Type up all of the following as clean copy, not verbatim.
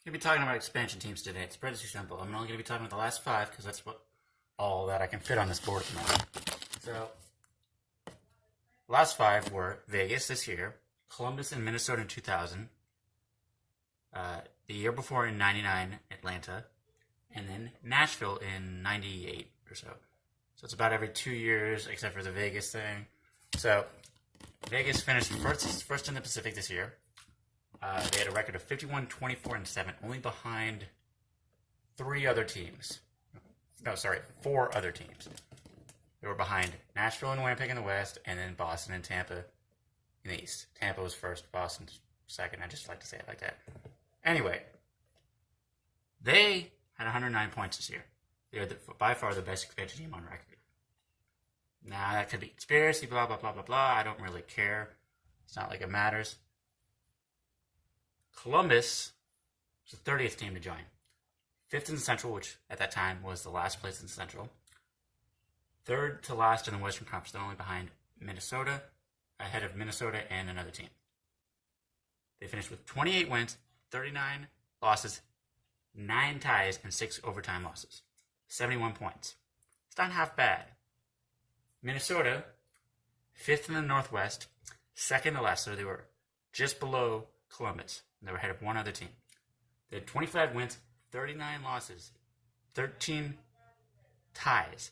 Going to be talking about expansion teams today. It's pretty simple. I'm only going to be talking about the last five because that's all that I can fit on this board at the moment. So, last five were Vegas this year, Columbus and Minnesota in 2000, the year before in 99, Atlanta, and then Nashville in 98 or so. So it's about every 2 years except for the Vegas thing. So, Vegas finished first in the Pacific this year. They had a record of 51, 24, and 7, only behind four other teams. They were behind Nashville and Winnipeg in the West, and then Boston and Tampa in the East. Tampa was first, Boston second. I just like to say it like that. Anyway, they had 109 points this year. They are by far the best expansion team on record. Now, that could be conspiracy, blah, blah, blah, blah, blah. I don't really care. It's not like it matters. Columbus was the 30th team to join. Fifth in the Central, which at that time was the last place in the Central. Third to last in the Western Conference, they're only behind Minnesota, ahead of Minnesota and another team. They finished with 28 wins, 39 losses, 9 ties, and 6 overtime losses. 71 points. It's not half bad. Minnesota, fifth in the Northwest, second to last, so they were just below Columbus. They were ahead of one other team. They had 25 wins, 39 losses, 13 ties,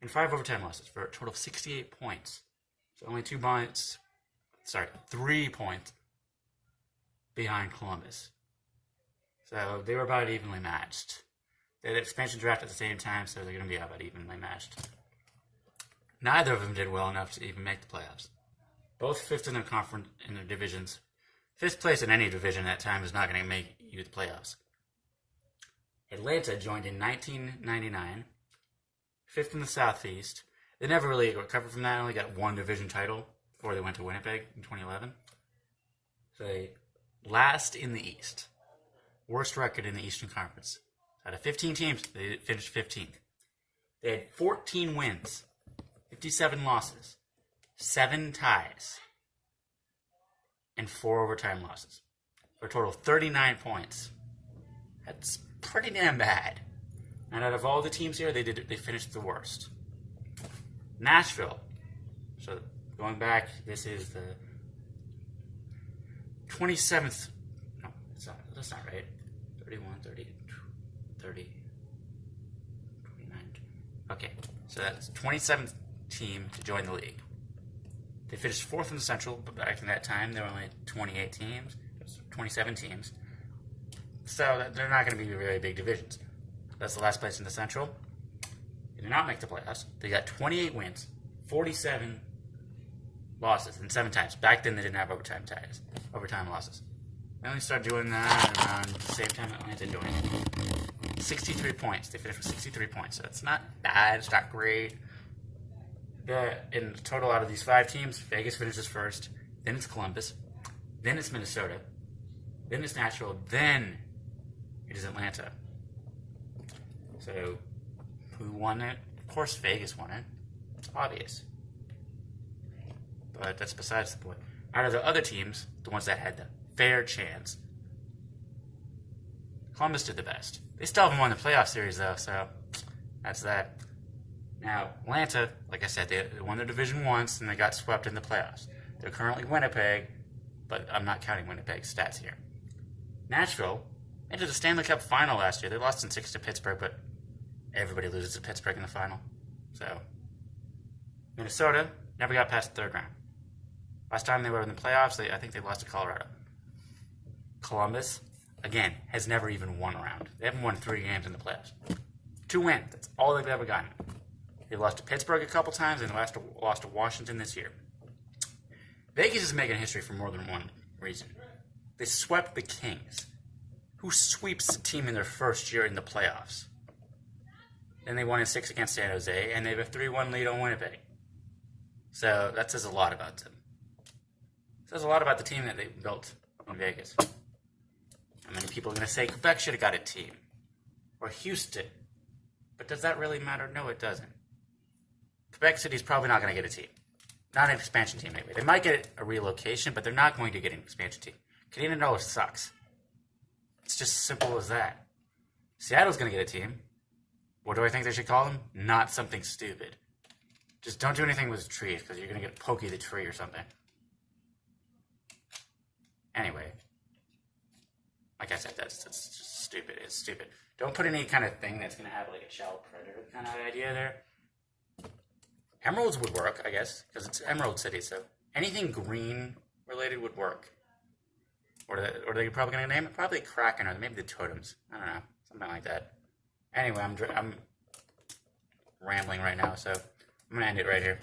and 5 overtime losses for a total of 68 points. So only 3 points behind Columbus. So they were about evenly matched. They had an expansion draft at the same time, so they're going to be about evenly matched. Neither of them did well enough to even make the playoffs. Both fifth in their conference in their divisions. Fifth place in any division at that time is not going to make you the playoffs. Atlanta joined in 1999, fifth in the Southeast. They never really recovered from that. Only got one division title before they went to Winnipeg in 2011. So they last in the East. Worst record in the Eastern Conference. Out of 15 teams, they finished 15th. They had 14 wins, 57 losses, 7 ties, and 4 overtime losses, for a total of 39 points. That's pretty damn bad. And out of all the teams here, they finished the worst. Nashville. So going back, this is the 27th. No, that's not right. 31, 30, 30, 29. Okay, so that's 27th team to join the league. They finished fourth in the Central, but back in that time, there were only 28 teams, 27 teams. So they're not going to be very big divisions. That's the last place in the Central. They did not make the playoffs. They got 28 wins, 47 losses, and 7 ties. Back then, they didn't have overtime losses. They only started doing that around the same time Atlanta doing it. 63 points. They finished with 63 points. So it's not bad. It's not great. In total, out of these 5 teams, Vegas finishes first, then it's Columbus, then it's Minnesota, then it's Nashville, then it is Atlanta. So, who won it? Of course, Vegas won it. It's obvious. But that's besides the point. Out of the other teams, the ones that had the fair chance, Columbus did the best. They still haven't won the playoff series, though, so that's that. Now, Atlanta, like I said, they won their division once, and they got swept in the playoffs. They're currently Winnipeg, but I'm not counting Winnipeg's stats here. Nashville entered the Stanley Cup final last year. They lost in 6 to Pittsburgh, but everybody loses to Pittsburgh in the final. So, Minnesota never got past the third round. Last time they were in the playoffs, I think they lost to Colorado. Columbus, again, has never even won a round. They haven't won 3 games in the playoffs. 2 wins. That's all they've ever gotten. They lost to Pittsburgh a couple times, and they lost to Washington this year. Vegas is making history for more than one reason. They swept the Kings. Who sweeps a team in their first year in the playoffs? Then they won in 6 against San Jose, and they have a 3-1 lead on Winnipeg. So that says a lot about them. It says a lot about the team that they built in Vegas. How many people are going to say Quebec should have got a team? Or Houston? But does that really matter? No, it doesn't. Quebec City's probably not going to get a team. Not an expansion team, anyway. They might get a relocation, but they're not going to get an expansion team. Canadian Dollar sucks. It's just simple as that. Seattle's going to get a team. What do I think they should call them? Not something stupid. Just don't do anything with trees, because you're going to get Pokey the Tree or something. Anyway. Like I said, that's just stupid. It's stupid. Don't put any kind of thing that's going to have like a child predator kind of idea there. Emeralds would work, I guess, because it's Emerald City, so anything green related would work. Or are they probably going to name it? Probably Kraken, or maybe the Totems. I don't know. Something like that. Anyway, I'm rambling right now, so I'm going to end it right here.